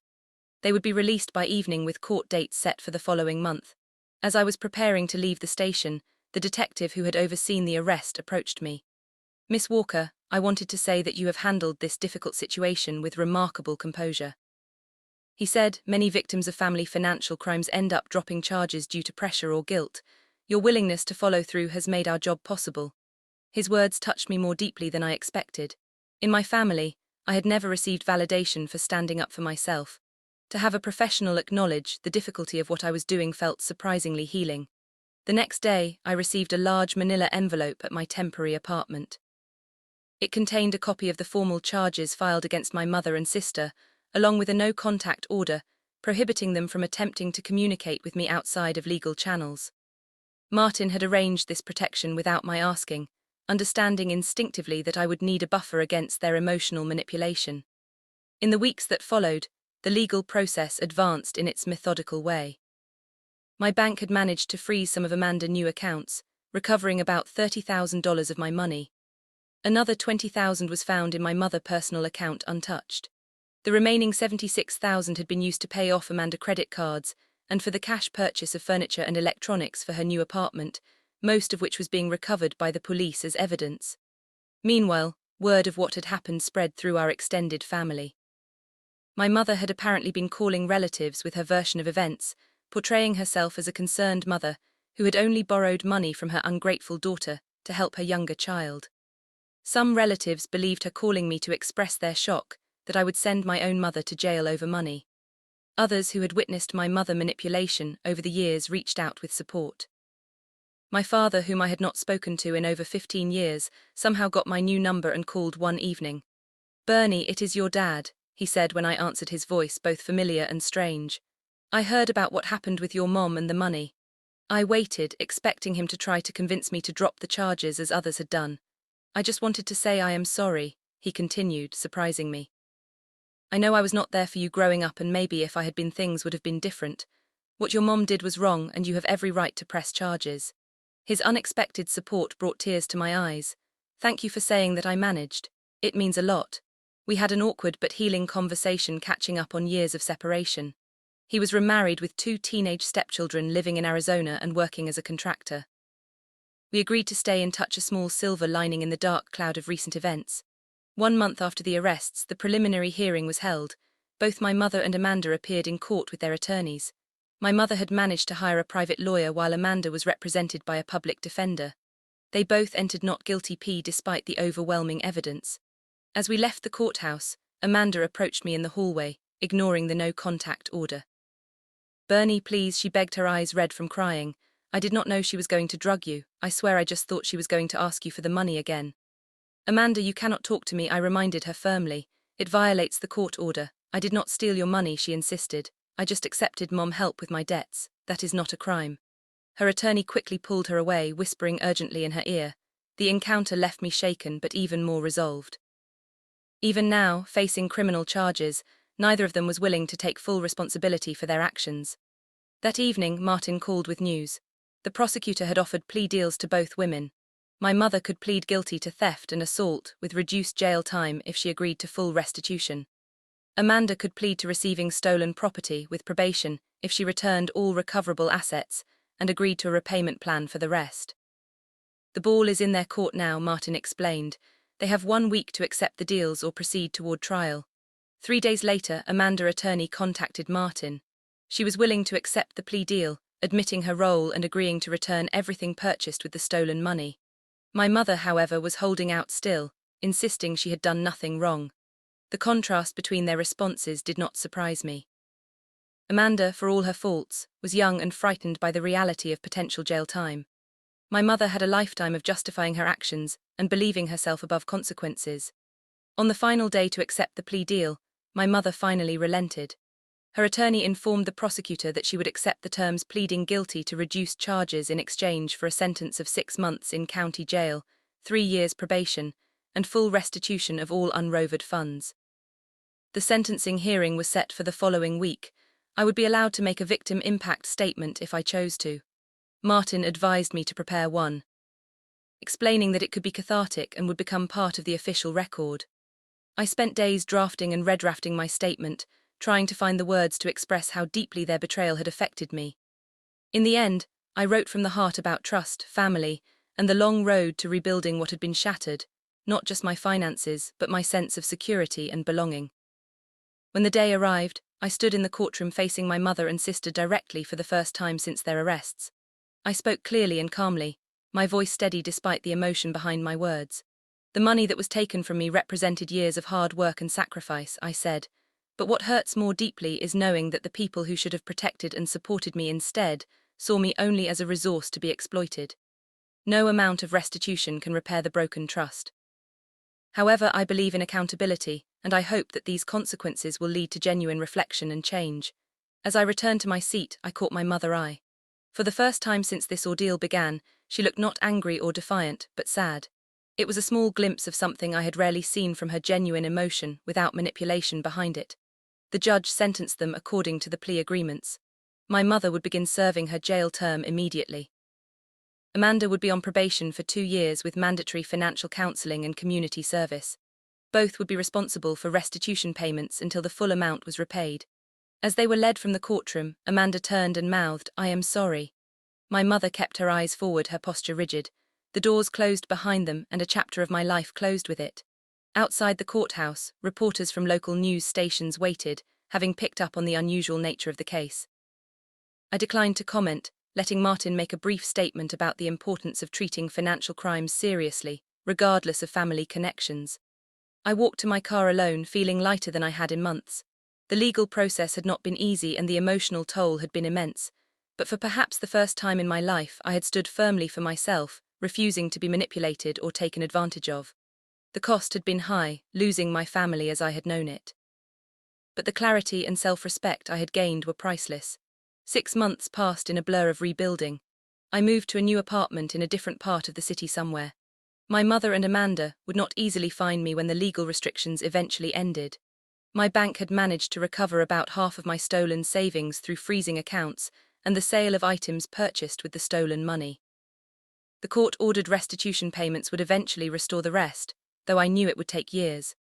They would be released by evening with court dates set for the following month. As I was preparing to leave the station, the detective who had overseen the arrest approached me. "Miss Walker, I wanted to say that you have handled this difficult situation with remarkable composure." He said, "Many victims of family financial crimes end up dropping charges due to pressure or guilt. Your willingness to follow through has made our job possible." His words touched me more deeply than I expected. In my family, I had never received validation for standing up for myself. To have a professional acknowledge the difficulty of what I was doing felt surprisingly healing. The next day, I received a large manila envelope at my temporary apartment. It contained a copy of the formal charges filed against my mother and sister, along with a no-contact order, prohibiting them from attempting to communicate with me outside of legal channels. Martin had arranged this protection without my asking, understanding instinctively that I would need a buffer against their emotional manipulation. In the weeks that followed, the legal process advanced in its methodical way. My bank had managed to freeze some of Amanda's new accounts, recovering about $30,000 of my money. Another $20,000 was found in my mother's personal account untouched. The remaining $76,000 had been used to pay off Amanda's credit cards and for the cash purchase of furniture and electronics for her new apartment, most of which was being recovered by the police as evidence. Meanwhile, word of what had happened spread through our extended family. My mother had apparently been calling relatives with her version of events, portraying herself as a concerned mother who had only borrowed money from her ungrateful daughter to help her younger child. Some relatives believed her calling me to express their shock that I would send my own mother to jail over money. Others who had witnessed my mother manipulation over the years reached out with support. My father, whom I had not spoken to in over 15 years, somehow got my new number and called one evening. "Bernie, it is your dad," he said when I answered his voice, both familiar and strange. "I heard about what happened with your mom and the money." I waited, expecting him to try to convince me to drop the charges as others had done. "I just wanted to say I am sorry," he continued, surprising me. "I know I was not there for you growing up, and maybe if I had been, things would have been different. What your mom did was wrong, and you have every right to press charges." His unexpected support brought tears to my eyes. "Thank you for saying that I managed. It means a lot." We had an awkward but healing conversation, catching up on years of separation. He was remarried with 2 teenage stepchildren, living in Arizona and working as a contractor. We agreed to stay in touch, a small silver lining in the dark cloud of recent events. 1 month after the arrests, the preliminary hearing was held. Both my mother and Amanda appeared in court with their attorneys. My mother had managed to hire a private lawyer while Amanda was represented by a public defender. They both entered not guilty plea despite the overwhelming evidence. As we left the courthouse, Amanda approached me in the hallway, ignoring the no-contact order. "Bernie, please," she begged, her eyes red from crying. "I did not know she was going to drug you. I swear I just thought she was going to ask you for the money again." "Amanda, you cannot talk to me," I reminded her firmly. "It violates the court order. I did not steal your money," she insisted. "I just accepted mom help with my debts. That is not a crime." Her attorney quickly pulled her away, whispering urgently in her ear. The encounter left me shaken but even more resolved. Even now, facing criminal charges, neither of them was willing to take full responsibility for their actions. That evening, Martin called with news. The prosecutor had offered plea deals to both women. My mother could plead guilty to theft and assault with reduced jail time if she agreed to full restitution. Amanda could plead to receiving stolen property with probation if she returned all recoverable assets and agreed to a repayment plan for the rest. "The ball is in their court now," Martin explained. "They have 1 week to accept the deals or proceed toward trial." 3 days later, Amanda's attorney contacted Martin. She was willing to accept the plea deal, admitting her role and agreeing to return everything purchased with the stolen money. My mother, however, was holding out still, insisting she had done nothing wrong. The contrast between their responses did not surprise me. Amanda, for all her faults, was young and frightened by the reality of potential jail time. My mother had a lifetime of justifying her actions and believing herself above consequences. On the final day to accept the plea deal, my mother finally relented. Her attorney informed the prosecutor that she would accept the terms pleading guilty to reduced charges in exchange for a sentence of 6 months in county jail, 3 years probation, and full restitution of all unrovered funds. The sentencing hearing was set for the following week. I would be allowed to make a victim impact statement if I chose to. Martin advised me to prepare one, explaining that it could be cathartic and would become part of the official record. I spent days drafting and redrafting my statement, trying to find the words to express how deeply their betrayal had affected me. In the end, I wrote from the heart about trust, family, and the long road to rebuilding what had been shattered, not just my finances, but my sense of security and belonging. When the day arrived, I stood in the courtroom facing my mother and sister directly for the first time since their arrests. I spoke clearly and calmly, my voice steady despite the emotion behind my words. The money that was taken from me represented years of hard work and sacrifice, I said, but what hurts more deeply is knowing that the people who should have protected and supported me instead saw me only as a resource to be exploited. No amount of restitution can repair the broken trust. However, I believe in accountability, and I hope that these consequences will lead to genuine reflection and change. As I returned to my seat, I caught my mother's eye. For the first time since this ordeal began, she looked not angry or defiant, but sad. It was a small glimpse of something I had rarely seen from her: genuine emotion without manipulation behind it. The judge sentenced them according to the plea agreements. My mother would begin serving her jail term immediately. Amanda would be on probation for 2 years with mandatory financial counseling and community service. Both would be responsible for restitution payments until the full amount was repaid. As they were led from the courtroom, Amanda turned and mouthed, "I am sorry." My mother kept her eyes forward, her posture rigid. The doors closed behind them, and a chapter of my life closed with it. Outside the courthouse, reporters from local news stations waited, having picked up on the unusual nature of the case. I declined to comment, letting Martin make a brief statement about the importance of treating financial crimes seriously, regardless of family connections. I walked to my car alone, feeling lighter than I had in months. The legal process had not been easy and the emotional toll had been immense, but for perhaps the first time in my life I had stood firmly for myself, refusing to be manipulated or taken advantage of. The cost had been high, losing my family as I had known it. But the clarity and self-respect I had gained were priceless. 6 months passed in a blur of rebuilding. I moved to a new apartment in a different part of the city somewhere. My mother and Amanda would not easily find me when the legal restrictions eventually ended. My bank had managed to recover about half of my stolen savings through freezing accounts and the sale of items purchased with the stolen money. The court-ordered restitution payments would eventually restore the rest, though I knew it would take years.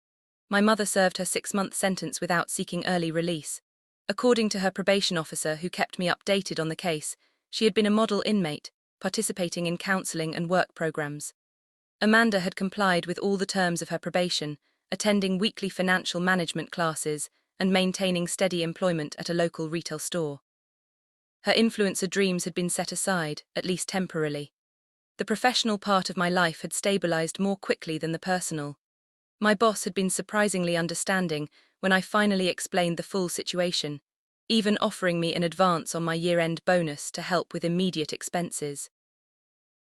My mother served her 6-month sentence without seeking early release. According to her probation officer, who kept me updated on the case, she had been a model inmate, participating in counseling and work programs. Amanda had complied with all the terms of her probation, attending weekly financial management classes and maintaining steady employment at a local retail store. Her influencer dreams had been set aside, at least temporarily. The professional part of my life had stabilized more quickly than the personal. My boss had been surprisingly understanding when I finally explained the full situation, even offering me an advance on my year-end bonus to help with immediate expenses.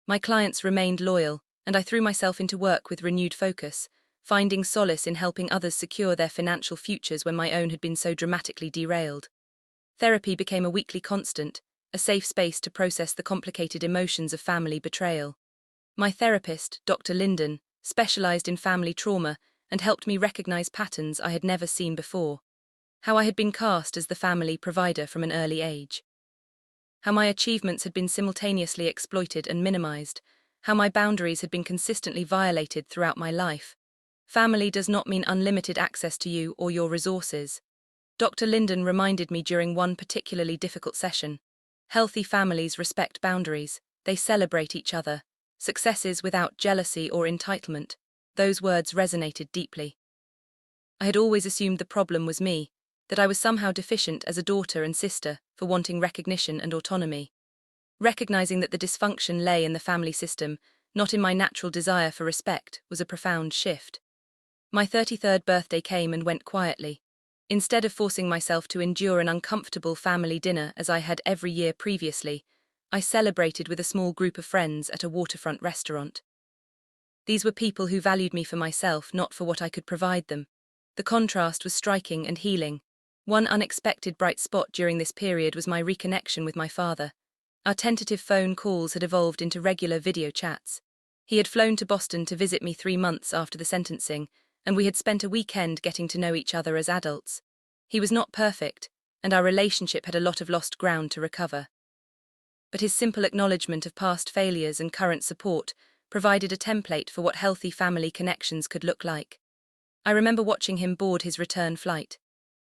My clients remained loyal, and I threw myself into work with renewed focus, finding solace in helping others secure their financial futures when my own had been so dramatically derailed. Therapy became a weekly constant, a safe space to process the complicated emotions of family betrayal. My therapist, Dr. Linden, specialized in family trauma and helped me recognize patterns I had never seen before. How I had been cast as the family provider from an early age. How my achievements had been simultaneously exploited and minimized. How my boundaries had been consistently violated throughout my life. Family does not mean unlimited access to you or your resources. Dr. Linden reminded me during one particularly difficult session. Healthy families respect boundaries, they celebrate each other. Successes without jealousy or entitlement. Those words resonated deeply. I had always assumed the problem was me, that I was somehow deficient as a daughter and sister for wanting recognition and autonomy. Recognizing that the dysfunction lay in the family system, not in my natural desire for respect, was a profound shift. My 33rd birthday came and went quietly. Instead of forcing myself to endure an uncomfortable family dinner as I had every year previously, I celebrated with a small group of friends at a waterfront restaurant. These were people who valued me for myself, not for what I could provide them. The contrast was striking and healing. One unexpected bright spot during this period was my reconnection with my father. Our tentative phone calls had evolved into regular video chats. He had flown to Boston to visit me 3 months after the sentencing, and we had spent a weekend getting to know each other as adults. He was not perfect, and our relationship had a lot of lost ground to recover. But his simple acknowledgement of past failures and current support provided a template for what healthy family connections could look like. I remember watching him board his return flight.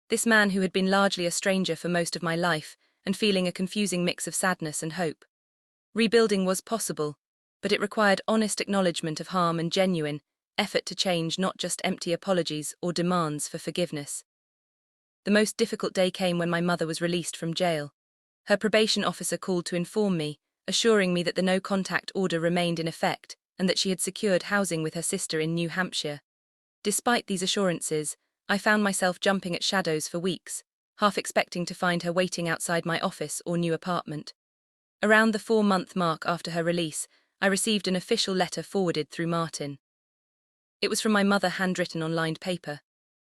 This man who had been largely a stranger for most of my life, and feeling a confusing mix of sadness and hope. Rebuilding was possible, but it required honest acknowledgement of harm and genuine effort to change, not just empty apologies or demands for forgiveness. The most difficult day came when my mother was released from jail. Her probation officer called to inform me, assuring me that the no-contact order remained in effect and that she had secured housing with her sister in New Hampshire. Despite these assurances, I found myself jumping at shadows for weeks, half expecting to find her waiting outside my office or new apartment. Around the 4-month mark after her release, I received an official letter forwarded through Martin. It was from my mother, handwritten on lined paper.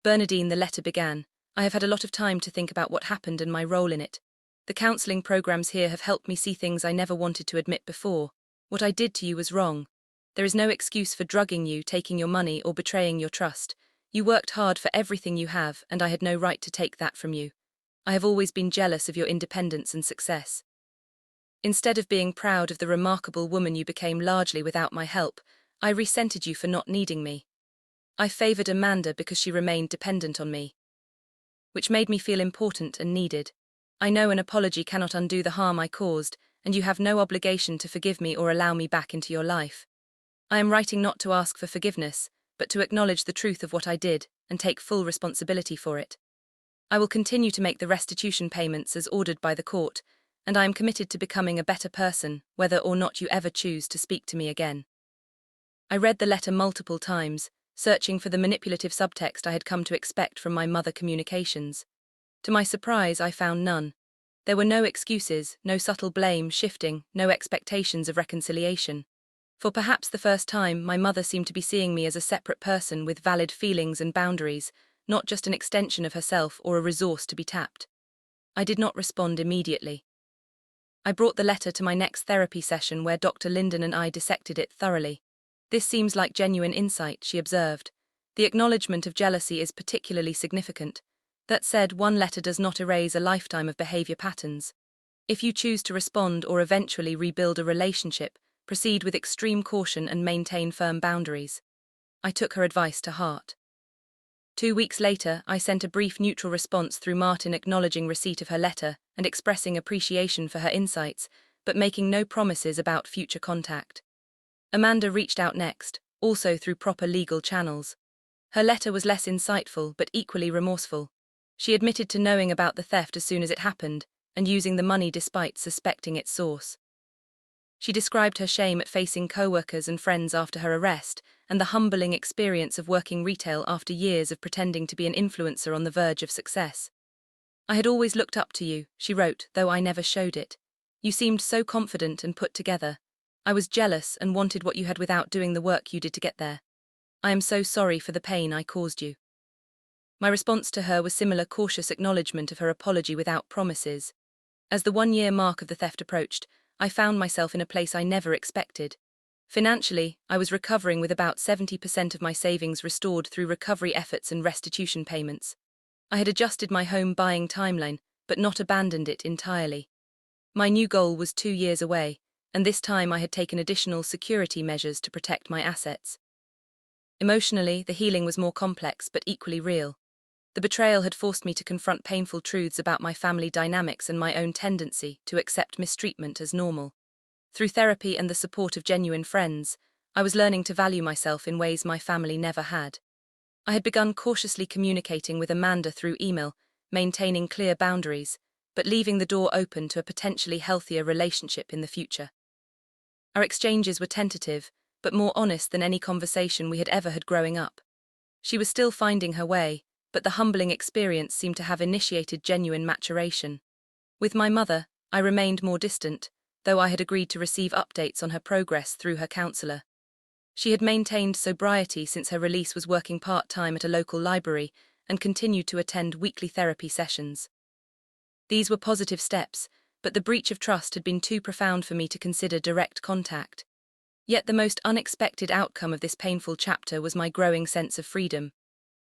Bernadine, the letter began, I have had a lot of time to think about what happened and my role in it. The counseling programs here have helped me see things I never wanted to admit before. What I did to you was wrong. There is no excuse for drugging you, taking your money, or betraying your trust. You worked hard for everything you have, and I had no right to take that from you. I have always been jealous of your independence and success. Instead of being proud of the remarkable woman you became largely without my help, I resented you for not needing me. I favored Amanda because she remained dependent on me, which made me feel important and needed. I know an apology cannot undo the harm I caused, and you have no obligation to forgive me or allow me back into your life. I am writing not to ask for forgiveness, but to acknowledge the truth of what I did and take full responsibility for it. I will continue to make the restitution payments as ordered by the court, and I am committed to becoming a better person, whether or not you ever choose to speak to me again. I read the letter multiple times, searching for the manipulative subtext I had come to expect from my mother communications. To my surprise, I found none. There were no excuses, no subtle blame shifting, no expectations of reconciliation. For perhaps the first time, my mother seemed to be seeing me as a separate person with valid feelings and boundaries, not just an extension of herself or a resource to be tapped. I did not respond immediately. I brought the letter to my next therapy session where Dr. Linden and I dissected it thoroughly. This seems like genuine insight, she observed. The acknowledgement of jealousy is particularly significant. That said, one letter does not erase a lifetime of behavior patterns. If you choose to respond or eventually rebuild a relationship, proceed with extreme caution and maintain firm boundaries. I took her advice to heart. 2 weeks later, I sent a brief neutral response through Martin acknowledging receipt of her letter and expressing appreciation for her insights, but making no promises about future contact. Amanda reached out next, also through proper legal channels. Her letter was less insightful but equally remorseful. She admitted to knowing about the theft as soon as it happened, and using the money despite suspecting its source. She described her shame at facing co-workers and friends after her arrest, and the humbling experience of working retail after years of pretending to be an influencer on the verge of success. I had always looked up to you, she wrote, though I never showed it. You seemed so confident and put together. I was jealous and wanted what you had without doing the work you did to get there. I am so sorry for the pain I caused you. My response to her was similar, cautious acknowledgement of her apology without promises. As the 1-year mark of the theft approached, I found myself in a place I never expected. Financially, I was recovering with about 70% of my savings restored through recovery efforts and restitution payments. I had adjusted my home buying timeline, but not abandoned it entirely. My new goal was 2 years away, and this time I had taken additional security measures to protect my assets. Emotionally, the healing was more complex but equally real. The betrayal had forced me to confront painful truths about my family dynamics and my own tendency to accept mistreatment as normal. Through therapy and the support of genuine friends, I was learning to value myself in ways my family never had. I had begun cautiously communicating with Amanda through email, maintaining clear boundaries, but leaving the door open to a potentially healthier relationship in the future. Our exchanges were tentative, but more honest than any conversation we had ever had growing up. She was still finding her way, but the humbling experience seemed to have initiated genuine maturation. With my mother, I remained more distant, though I had agreed to receive updates on her progress through her counselor. She had maintained sobriety since her release, was working part-time at a local library, and continued to attend weekly therapy sessions. These were positive steps, but the breach of trust had been too profound for me to consider direct contact. Yet the most unexpected outcome of this painful chapter was my growing sense of freedom.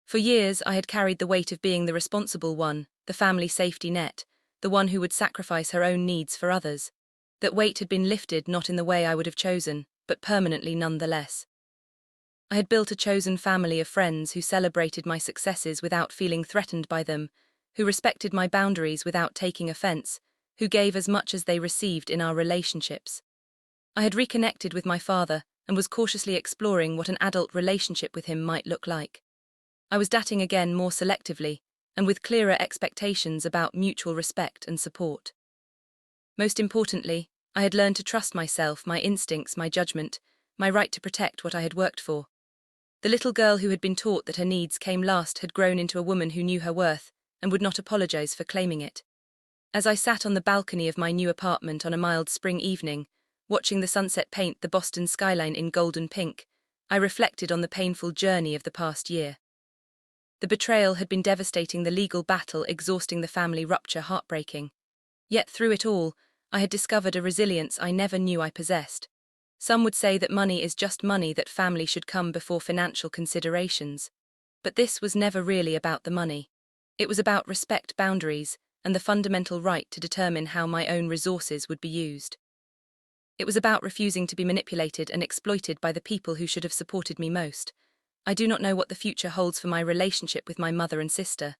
For years I had carried the weight of being the responsible one, the family safety net, the one who would sacrifice her own needs for others. That weight had been lifted not in the way I would have chosen, but permanently nonetheless. I had built a chosen family of friends who celebrated my successes without feeling threatened by them, who respected my boundaries without taking offense, who gave as much as they received in our relationships. I had reconnected with my father and was cautiously exploring what an adult relationship with him might look like. I was dating again more selectively, and with clearer expectations about mutual respect and support. Most importantly, I had learned to trust myself, my instincts, my judgment, my right to protect what I had worked for. The little girl who had been taught that her needs came last had grown into a woman who knew her worth and would not apologize for claiming it. As I sat on the balcony of my new apartment on a mild spring evening, watching the sunset paint the Boston skyline in golden pink, I reflected on the painful journey of the past year. The betrayal had been devastating, the legal battle exhausting, the family rupture heartbreaking. Yet through it all, I had discovered a resilience I never knew I possessed. Some would say that money is just money, that family should come before financial considerations. But this was never really about the money. It was about respect, boundaries, and the fundamental right to determine how my own resources would be used. It was about refusing to be manipulated and exploited by the people who should have supported me most. I do not know what the future holds for my relationship with my mother and sister.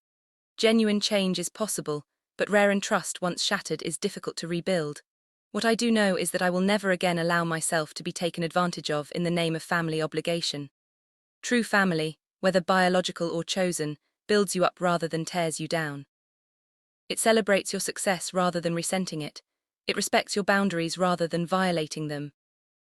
Genuine change is possible, but rare, and trust once shattered is difficult to rebuild. What I do know is that I will never again allow myself to be taken advantage of in the name of family obligation. True family, whether biological or chosen, builds you up rather than tears you down. It celebrates your success rather than resenting it. It respects your boundaries rather than violating them.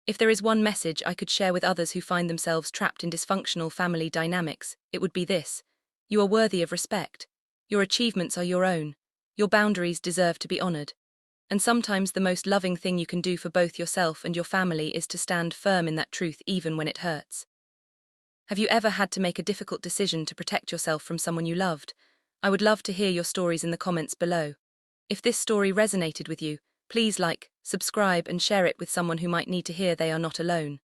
If there is one message I could share with others who find themselves trapped in dysfunctional family dynamics, it would be this: you are worthy of respect. Your achievements are your own. Your boundaries deserve to be honored. And sometimes the most loving thing you can do for both yourself and your family is to stand firm in that truth even when it hurts. Have you ever had to make a difficult decision to protect yourself from someone you loved? I would love to hear your stories in the comments below. If this story resonated with you, please like, subscribe, and share it with someone who might need to hear they are not alone.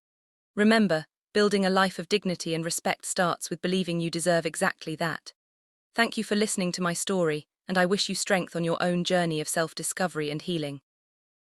Remember, building a life of dignity and respect starts with believing you deserve exactly that. Thank you for listening to my story, and I wish you strength on your own journey of self-discovery and healing.